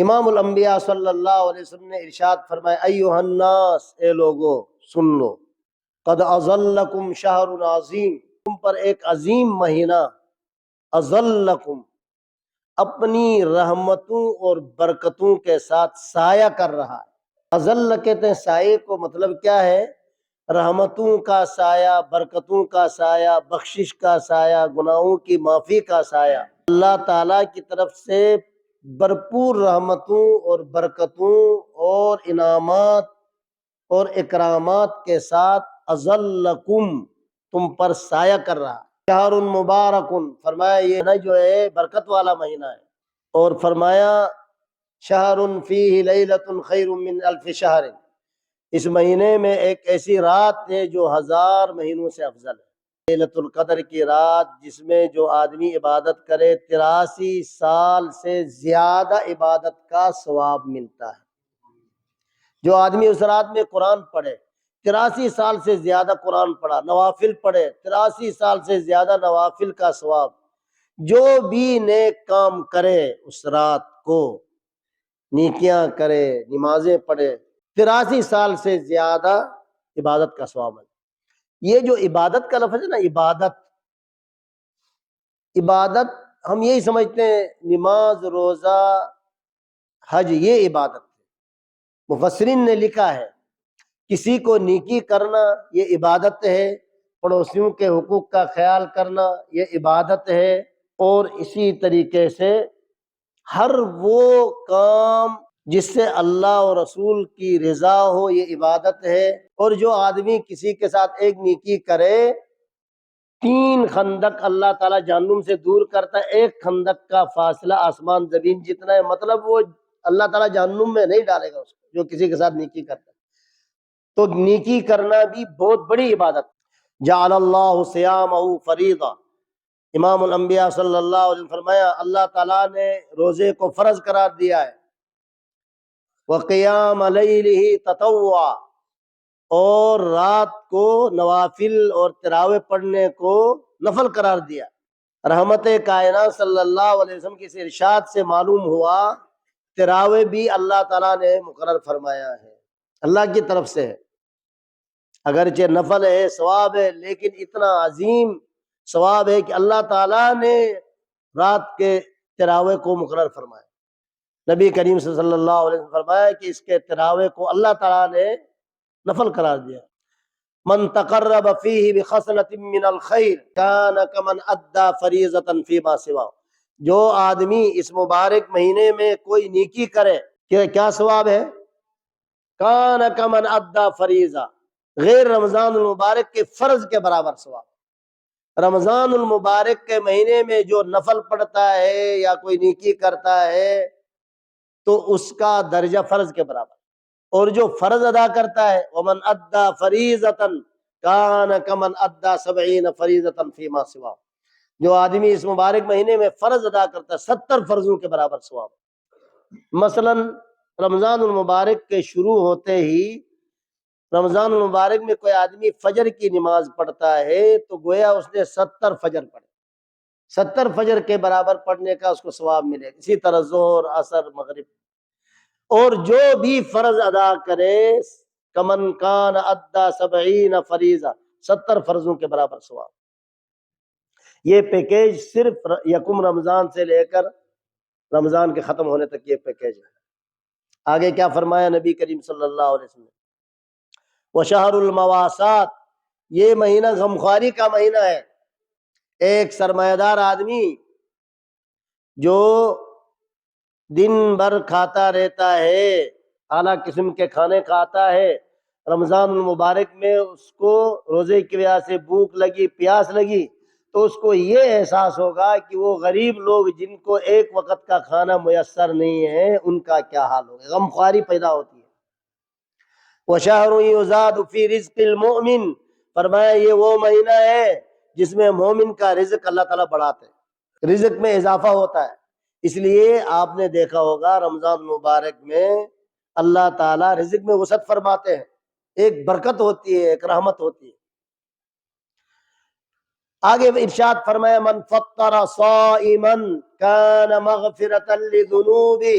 امام الانبیاء صلی اللہ علیہ وسلم نے ارشاد فرمایا ایھا الناس، اے لوگو سن لو، قد اظلکم شہر عظیم، تم پر ایک عظیم مہینہ اظلکم اپنی رحمتوں اور برکتوں کے ساتھ سایہ کر رہا ہے۔ اظل کہتے ہیں سائے کو، مطلب کیا ہے؟ رحمتوں کا سایہ، برکتوں کا سایہ، بخشش کا سایہ، گناہوں کی معافی کا سایہ۔ اللہ تعالیٰ کی طرف سے بھرپور رحمتوں اور برکتوں اور انعامات اور اکرامات کے ساتھ اظلکم تم پر سایہ کر رہا ہے۔ شہر مبارکن، فرمایا یہ نہ جو ہے برکت والا مہینہ ہے، اور فرمایا شہر فیہ لیلۃ خیر من الف شہر، اس مہینے میں ایک ایسی رات ہے جو 1000 مہینوں سے افضل ہے۔ لیلۃ القدر کی رات جس میں جو آدمی عبادت کرے 83 سال سے زیادہ عبادت کا ثواب ملتا ہے۔ جو آدمی اس رات میں قرآن پڑھے، 83 سال سے زیادہ قرآن پڑھا، نوافل پڑھے، 83 سال سے زیادہ نوافل کا ثواب۔ جو بھی نیک کام کرے اس رات کو، نیکیاں کرے، نمازیں پڑھے، 83 سال سے زیادہ عبادت کا ثواب ہے۔ یہ جو عبادت کا لفظ ہے نا، عبادت ہم یہی سمجھتے ہیں نماز، روزہ، حج، یہ عبادت ہے۔ مفسرین نے لکھا ہے کسی کو نیکی کرنا یہ عبادت ہے، پڑوسیوں کے حقوق کا خیال کرنا یہ عبادت ہے، اور اسی طریقے سے ہر وہ کام جس سے اللہ اور رسول کی رضا ہو یہ عبادت ہے۔ اور جو آدمی کسی کے ساتھ ایک نیکی کرے، 3 خندق اللہ تعالیٰ جہنم سے دور کرتا ہے، ایک خندق کا فاصلہ آسمان زمین جتنا ہے، مطلب وہ اللہ تعالیٰ جہنم میں نہیں ڈالے گا اس کو جو کسی کے ساتھ نیکی کرتا ہے۔ تو نیکی کرنا بھی بہت بڑی عبادت ہے۔ جعل اللہ صیامہ فریضہ، امام الانبیاء صلی اللہ علیہ وسلم فرمایا اللہ تعالیٰ نے روزے کو فرض قرار دیا ہے۔ وقیام لیلہ تطوعا، اور رات کو نوافل اور تراویح پڑھنے کو نفل قرار دیا۔ رحمت کائنات صلی اللہ علیہ وسلم کی اس ارشاد سے معلوم ہوا تراویح بھی اللہ تعالیٰ نے مقرر فرمایا ہے، اللہ کی طرف سے ہے۔ اگرچہ نفل ہے، ثواب ہے، لیکن اتنا عظیم ثواب ہے کہ اللہ تعالیٰ نے رات کے تراویح کو مقرر فرمایا۔ نبی کریم صلی اللہ علیہ وسلم فرمایا کہ اس کے تراویح کو اللہ تعالیٰ نے نفل قرار دیا۔ من تقرب فیہ بخصلۃ من الخیر کان کمن ادی فریضۃ فیما سوا، جو آدمی اس مبارک مہینے میں کوئی نیکی کرے کہ کیا ثواب ہے؟ کان کمن ادی فریضہ، غیر رمضان المبارک کے فرض کے برابر ثواب۔ رمضان المبارک کے مہینے میں جو نفل پڑھتا ہے یا کوئی نیکی کرتا ہے تو اس کا درجہ فرض کے برابر، اور جو فرض ادا کرتا ہے ومن ادی فریضۃ کان کمن ادی 70 فریضۃ فیما سوا، جو آدمی اس مبارک مہینے میں فرض ادا کرتا ہے 70 فرضوں کے برابر ثواب۔ مثلا رمضان المبارک کے شروع ہوتے ہی رمضان المبارک میں کوئی آدمی فجر کی نماز پڑھتا ہے تو گویا اس نے 70 فجر پڑھے، 70 فجر کے برابر پڑھنے کا اس کو ثواب ملے گا۔ اسی طرح ظہر، عصر، مغرب، اور جو بھی فرض ادا کرے کمن کان ادی 70 فریضہ، 70 فرضوں کے برابر ثواب۔ یہ پیکیج صرف یکم رمضان سے لے کر رمضان کے ختم ہونے تک یہ پیکیج ہے۔ آگے کیا فرمایا نبی کریم صلی اللہ علیہ وسلم؟ وشہر المواسات، یہ مہینہ غمخواری کا مہینہ ہے۔ ایک سرمایہ دار آدمی جو دن بھر کھاتا رہتا ہے، اعلیٰ قسم کے کھانے کھاتا ہے، رمضان المبارک میں اس کو روزے کی وجہ سے بھوک لگی، پیاس لگی، تو اس کو یہ احساس ہوگا کہ وہ غریب لوگ جن کو ایک وقت کا کھانا میسر نہیں ہے ان کا کیا حال ہوگا، غمخواری پیدا ہوتی ہے۔ وَشَهْرٌ يُزَادُ فِي رِزْقِ الْمُؤْمِنِ، فرمایا یہ وہ مہینہ ہے جس میں مومن کا رزق اللہ تعالیٰ بڑھاتے ہیں، رزق میں اضافہ ہوتا ہے۔ اس لیے آپ نے دیکھا ہوگا رمضان مبارک میں اللہ تعالیٰ رزق میں وسعت فرماتے ہیں، ایک برکت ہوتی ہے، ایک رحمت ہوتی ہے۔ آگے ارشاد فرمایا من فطر صائما کان مغفرۃ لذنوبہ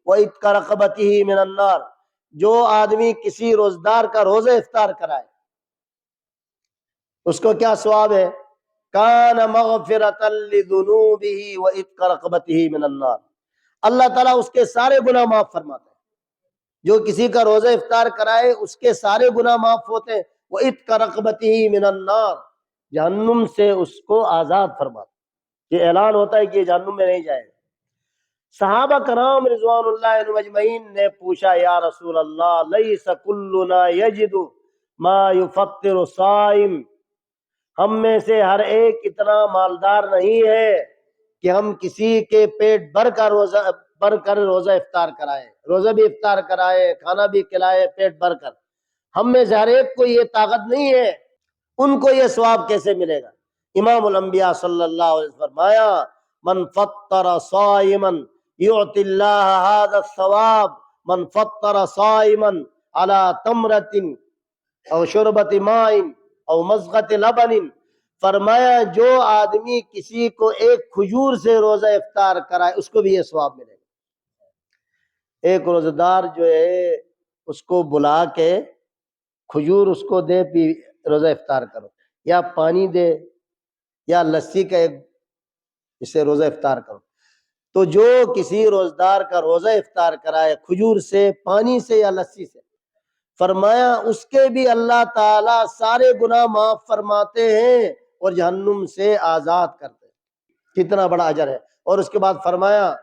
وَعِتْقَ رَقَبَتِهِ مِنَ النَّارِ، جو آدمی کسی روزدار کا روزہ افطار کرائے اس کو کیا ثواب ہے؟ کَانَ مَغْفِرَةً لِذُنُوبِهِ وَعِتْقَ رَقَبَتِهِ مِنَ النَّارِ، اللہ تعالیٰ اس کے سارے گناہ معاف فرماتا ہے۔ جو کسی کا روزہ افطار کرائے اس کے سارے گناہ معاف ہوتے ہیں۔ وَعِتْقَ رَقَبَتِهِ مِنَ النَّارِ، جہنم سے اس کو آزاد فرماتا ہے۔ یہ اعلان ہوتا ہے کہ یہ جہنم میں نہیں جائے گا۔ صحابہ کرام رضوان اللہ عنہم اجمعین نے پوچھا یا رسول اللہ لیس کلنا یجد ما یفطر الصائم، ہم میں سے ہر ایک اتنا مالدار نہیں ہے کہ ہم کسی کے پیٹ بھر کر روزہ افطار کرائے، روزہ بھی افطار کرائے، کھانا بھی کھلائے پیٹ بھر کر، ہم میں سے ہر ایک کو یہ طاقت نہیں ہے، ان کو یہ ثواب کیسے ملے گا؟ امام الانبیاء صلی اللہ علیہ وسلم فرمایا من فطر صائما یعطی اللہ هذا الثواب من فطر صائما على تمرة او شربت ماء او مضغۃ لبن، فرمایا جو آدمی کسی کو ایک کھجور سے روزہ افطار کرائے اس کو بھی یہ ثواب ملے گا۔ ایک روزہ دار جو ہے اس کو بلا کے کھجور اس کو دے پی روزہ افطار کرو، یا پانی دے یا لسی کا ایک اسے روزہ افطار کرو، تو جو کسی روزدار کا روزہ افطار کرائے کھجور سے، پانی سے یا لسی سے، فرمایا اس کے بھی اللہ تعالیٰ سارے گناہ معاف فرماتے ہیں اور جہنم سے آزاد کرتے ہیں۔ کتنا بڑا اجر ہے۔ اور اس کے بعد فرمایا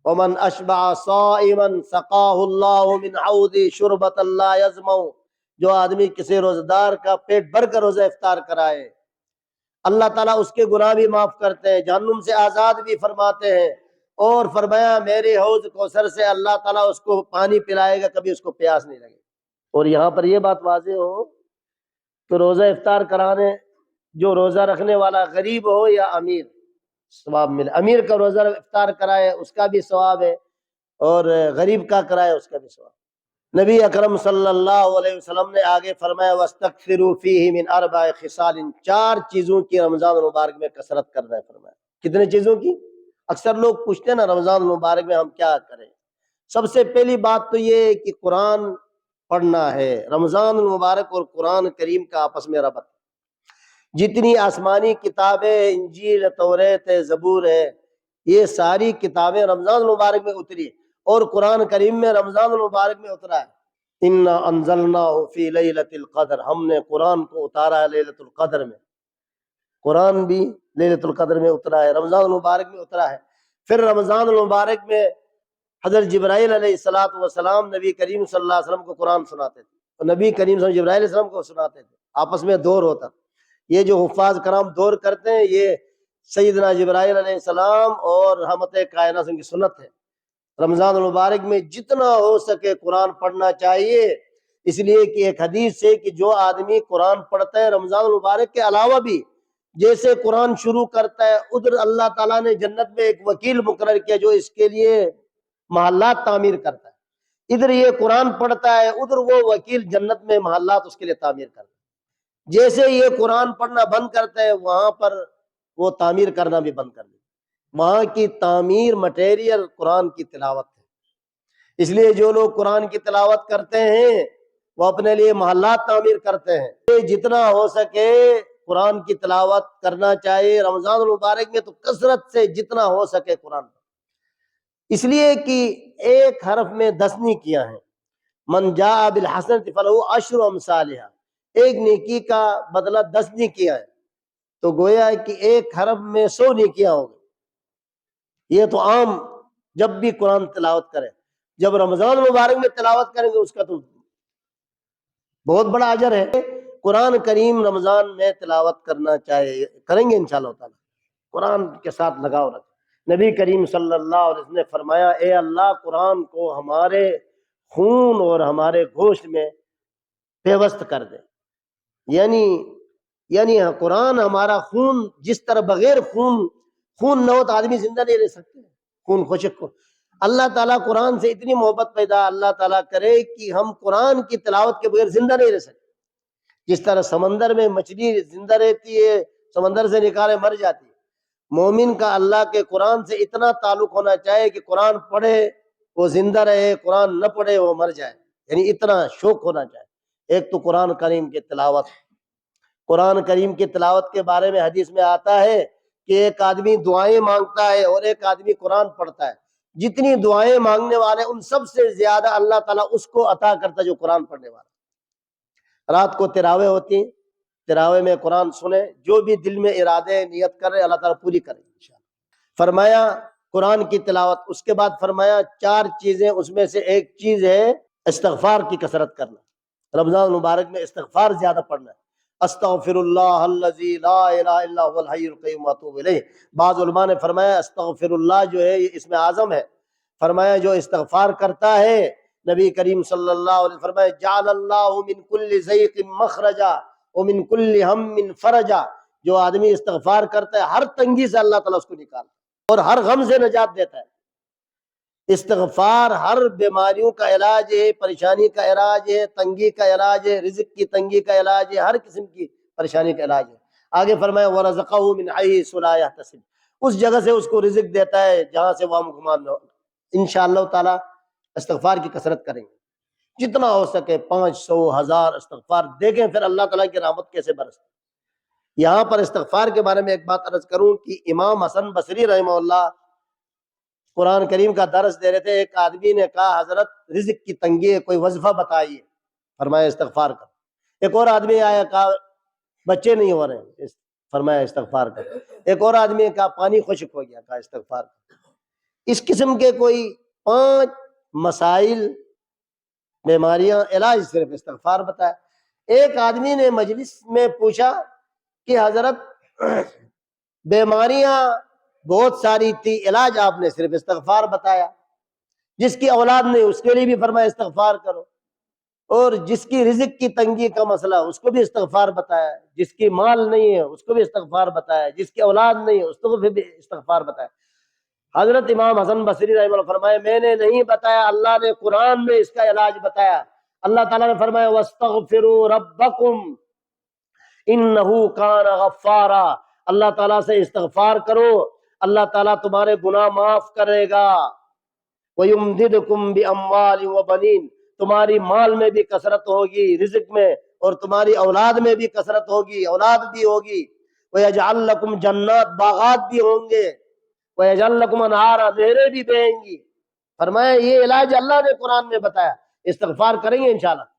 وَمَنْ أَشْبَعَ صَائِمًا سَقَاهُ اللَّهُ مِنْ حَوْضِ شُرْبَةً لَا يَظْمَأُ، جو آدمی کسی روزدار کا پیٹ بھر کر روزہ افطار کرائے اللہ تعالیٰ اس کے گناہ بھی معاف کرتے ہیں، جہنم سے آزاد بھی فرماتے ہیں، اور فرمایا میرے حوض کوثر سے اللہ تعالیٰ اس کو پانی پلائے گا، کبھی اس کو پیاس نہیں لگے۔ اور یہاں پر یہ بات واضح ہو کہ روزہ افطار کرانے جو روزہ رکھنے والا غریب ہو یا امیر ثواب ملے، امیر کا روزہ افطار کرائے اس کا بھی ثواب ہے اور غریب کا کرائے اس کا بھی ثواب۔ نبی اکرم صلی اللہ علیہ وسلم نے آگے فرمایا وَاسْتَكْثِرُوا فِيهِ مِنْ 4 خِصَالٍ، 4 چیزوں کی رمضان المبارک میں کثرت کرنا ہے فرمایا۔ کتنے چیزوں کی؟ اکثر لوگ پوچھتے ہیں نا رمضان المبارک میں ہم کیا کریں؟ سب سے پہلی بات تو یہ ہے کہ قرآن پڑھنا ہے۔ رمضان المبارک اور قرآن کریم کا آپس میں ربط، جتنی آسمانی کتابیں انجیل، توریت، زبور ہے، یہ ساری کتابیں رمضان المبارک میں اتری، اور قرآن کریم میں رمضان المبارک میں اترا ہے۔ اِنَّا أَنزَلْنَاهُ فِي لَيْلَةِ الْقَدْرِ، ہم نے قرآن کو اتارا ہے لیلۃ القدر میں۔ قرآن بھی لیلۃ القدر میں اترا ہے، رمضان المبارک میں اترا ہے۔ پھر رمضان المبارک میں حضرت جبرائیل علیہ السلام نبی کریم صلی اللہ علیہ وسلم کو قرآن سناتے تھے، اور نبی کریم صلی اللہ علیہ وسلم جبرائیل علیہ السلام کو سناتے تھے، آپس میں دور ہوتا۔ یہ جو حفاظ کرام دور کرتے ہیں یہ سیدنا جبرائیل علیہ السلام اور رحمت کائنات کی سنت ہے۔ رمضان المبارک میں جتنا ہو سکے قرآن پڑھنا چاہیے، اس لیے کہ ایک حدیث ہے کہ جو آدمی قرآن پڑھتا ہے رمضان المبارک کے علاوہ بھی، جیسے قرآن شروع کرتا ہے ادھر اللہ تعالیٰ نے جنت میں ایک وکیل مقرر کیا جو اس کے لیے محلات تعمیر کرتا ہے، ادھر یہ قرآن پڑھتا ہے ادھر وہ وکیل جنت میں محلات اس کے لیے تعمیر کرتا ہے۔ جیسے یہ قرآن پڑھنا بند کرتا ہے وہاں پر وہ تعمیر کرنا بھی بند کر دیتا، وہاں کی تعمیر مٹیریل قرآن کی تلاوت ہے۔ اس لیے جو لوگ قرآن کی تلاوت کرتے ہیں وہ اپنے لیے محلات تعمیر کرتے ہیں۔ جتنا ہو سکے قرآن کی تلاوت کرنا چاہیے رمضان المبارک میں، تو کثرت سے جتنا ہو سکے قرآن، اس لیے کہ ایک حرف میں 10 نیکیاں ہیں۔ من جاء بالحسنۃ فلہ عشر امثالھا، ایک نیکی کا بدلہ 10 نیکیاں ہیں، تو گویا ہے کہ ایک حرف میں 100 نیکیاں ہوں گی۔ یہ تو عام جب بھی قرآن تلاوت کریں، جب رمضان مبارک میں تلاوت کریں گے اس کا تو بہت بڑا اجر ہے۔ قرآن کریم رمضان میں تلاوت کرنا چاہیے، کریں گے انشاءاللہ تعالی، قرآن کے ساتھ لگاؤ رکھیں۔ نبی کریم صلی اللہ علیہ وسلم نے فرمایا اے اللہ قرآن کو ہمارے خون اور ہمارے گوشت میں پیوست کر دے، یعنی قرآن ہمارا خون، جس طرح بغیر خون نہ ہو تو آدمی زندہ نہیں رہ سکتے، خون خشک کو اللہ تعالیٰ قرآن سے اتنی محبت پیدا اللہ تعالیٰ کرے کہ ہم قرآن کی تلاوت کے بغیر زندہ نہیں رہ سکتے۔ جس طرح سمندر میں مچھلی زندہ رہتی ہے، سمندر سے نکالے مر جاتی ہے، مومن کا اللہ کے قرآن سے اتنا تعلق ہونا چاہیے کہ قرآن پڑھے وہ زندہ رہے، قرآن نہ پڑھے وہ مر جائے، یعنی اتنا شوق ہونا چاہیے۔ ایک تو قرآن کریم کی تلاوت، قرآن کریم کی تلاوت کے بارے میں حدیث میں آتا ہے کہ ایک آدمی دعائیں مانگتا ہے اور ایک آدمی قرآن پڑھتا ہے، جتنی دعائیں مانگنے والے ان سب سے زیادہ اللہ تعالیٰ اس کو عطا کرتا ہے جو قرآن پڑھنے والا۔ رات کو تراویح ہوتی ہیں، تراویح میں قرآن سنیں، جو بھی دل میں ارادے نیت کر رہے اللہ تعالیٰ پوری کرے انشاءاللہ۔ فرمایا قرآن کی تلاوت، اس کے بعد فرمایا 4 چیزیں، اس میں سے ایک چیز ہے استغفار کی کثرت کرنا۔ رمضان مبارک میں استغفار زیادہ پڑھنا ہے۔ استغفر اللہ الذی لا الہ الا هو الحی القیوم واتوب الیہ۔ بعض علماء نے فرمایا استغفر اللہ جو ہے یہ اسم اعظم ہے، فرمایا جو استغفار کرتا ہے، نبی کریم صلی اللہ علیہ وسلم فرمایا جعل اللہ من کل ضیق مخرجا ومن کل ہم فرجا، جو آدمی استغفار کرتا ہے ہر تنگی سے اللہ تعالیٰ اس کو نکالتا ہے اور ہر غم سے نجات دیتا ہے۔ استغفار ہر بیماریوں کا علاج ہے، پریشانی کا علاج ہے، تنگی کا علاج ہے، رزق کی تنگی کا علاج ہے، ہر قسم کی پریشانی کا علاج ہے۔ آگے فرمایا وَرَزَقَهُ مِنْ حَيْثُ لَا يَحْتَسِبُ، اس جگہ سے اس کو رزق دیتا ہے جہاں سے وہ گمان نہ ہو۔ انشاءاللہ تعالیٰ استغفار کی کثرت کریں گے، جتنا ہو سکے 500 1000 استغفار، دیکھیں پھر اللہ تعالیٰ کی رحمت کیسے برستی۔ یہاں پر استغفار کے بارے میں ایک بات عرض کروں کہ امام حسن بصری رحمہ اللہ قرآن کریم کا درس دے رہے تھے، ایک آدمی نے کہا حضرت رزق کی تنگی ہے، کوئی وظیفہ بتائیے، فرمایا استغفار کر۔ ایک اور آدمی آیا کہا بچے نہیں ہو رہے ہیں، فرمایا استغفار کر۔ ایک اور آدمی نے کہا پانی خشک ہو گیا، کہا استغفار کر۔ اس قسم کے کوئی 5 مسائل، بیماریاں، علاج صرف استغفار بتایا۔ ایک آدمی نے مجلس میں پوچھا کہ حضرت بیماریاں بہت ساری تھی، علاج آپ نے صرف استغفار بتایا، جس کی اولاد نہیں اس کے لیے بھی فرمایا استغفار کرو، اور جس کی رزق کی تنگی کا مسئلہ اس کو بھی استغفار بتایا، جس کی مال نہیں ہے اس کو بھی استغفار بتایا، جس کی اولاد نہیں ہے اس کو بھی استغفار بتایا۔ حضرت امام حسن بصری رحمہ اللہ فرمائے میں نے نہیں بتایا، اللہ نے قرآن میں اس کا علاج بتایا۔ اللہ تعالیٰ نے فرمایا وَاسْتَغْفِرُوا رَبَّكُمْ إِنَّهُ كَانَ غَفَّارًا، اللہ تعالیٰ سے استغفار کرو، اللہ تعالیٰ تمہارے گناہ معاف کرے گا۔ وَيُمْدِدْكُمْ بِأَمْوَالٍ وَبَنِينَ، تمہاری مال میں بھی کثرت ہوگی، رزق میں، اور تمہاری اولاد میں بھی کثرت ہوگی، اولاد بھی ہوگی۔ وَيَجْعَلْ لَكُمْ جَنَّاتٍ، باغات بھی ہوں گے، وَيَجْعَلْ لَكُمْ أَنْهَارًا، نہریں بھی بہیں گی۔ فرمایا یہ علاج اللہ نے قرآن میں بتایا، استغفار کریں گے انشاءاللہ۔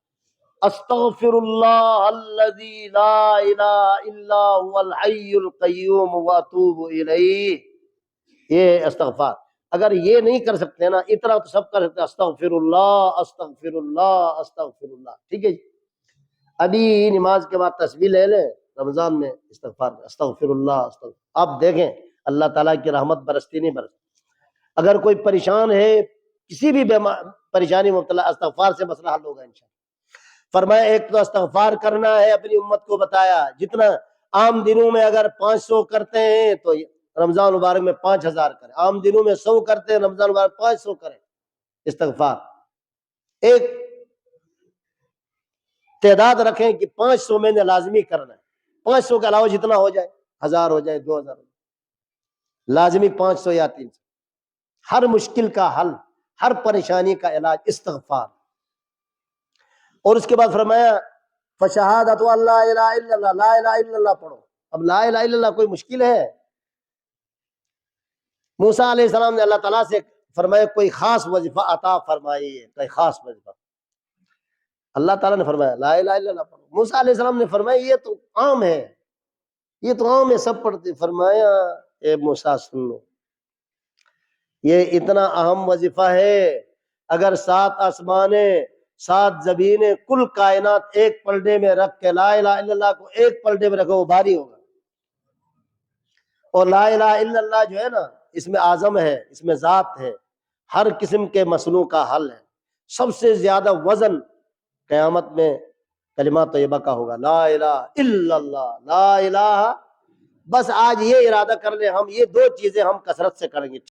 استغفر اللہ الذی لا الہ الا هو الحی القیوم واتوب الیہ، یہ استغفار۔ اگر یہ نہیں کر سکتے نا، اتنا تو سب کر سکتے، استغفر اللہ استغفر اللہ استغفر اللہ، ٹھیک ہے جی۔ ابھی نماز کے بعد تسبیح لے لیں، رمضان میں استغفار، استغفر اللہ استغفر، آپ دیکھیں اللہ تعالیٰ کی رحمت برستی نہیں برستی۔ اگر کوئی پریشان ہے، کسی بھی پریشانی مبتلا، استغفار سے مسئلہ حل ہوگا انشاءاللہ۔ فرمایا ایک تو استغفار کرنا ہے، اپنی امت کو بتایا جتنا عام دنوں میں اگر 500 کرتے ہیں تو رمضان مبارک میں 5000 کریں، عام دنوں میں 100 کرتے ہیں، رمضان مبارک 500 کریں استغفار۔ ایک تعداد رکھیں کہ 500 میں نے لازمی کرنا ہے، 500 کے علاوہ جتنا ہو جائے، 1000 ہو جائے، 2000 ہو جائے، لازمی 500 یا 300۔ ہر مشکل کا حل، ہر پریشانی کا علاج استغفار۔ اور اس کے بعد فرمایا فشہادۃ اللہ الہ الا اللہ، لا الہ الا اللہ پڑھو۔ اب لا الہ الا اللہ کوئی مشکل ہے؟ موسیٰ علیہ السلام نے اللہ تعالیٰ سے فرمایا کوئی خاص وظیفہ عطا فرمائیے، کوئی خاص وظیفہ۔ اللہ تعالیٰ نے فرمایا لا الہ الا اللہ پڑھو۔ موسیٰ علیہ السلام نے فرمایا یہ تو عام ہے، یہ تو عام ہے، سب پڑھتے۔ فرمایا اے موسیٰ سن لو، یہ اتنا اہم وظیفہ ہے، اگر 7 آسمانیں 7 زمینیں کل کائنات ایک پلڑے میں رکھ کے لا الہ الا اللہ کو ایک پلڑے میں رکھو وہ بھاری ہوگا۔ اور لا الہ الا اللہ جو ہے نا، اس میں اعظم ہے، اس میں ذات ہے، ہر قسم کے مسئلوں کا حل ہے۔ سب سے زیادہ وزن قیامت میں کلمات طیبہ کا ہوگا، لا الہ الا اللہ، لا الہ۔ بس آج یہ ارادہ کر لیں ہم یہ 2 چیزیں ہم کثرت سے کریں گے۔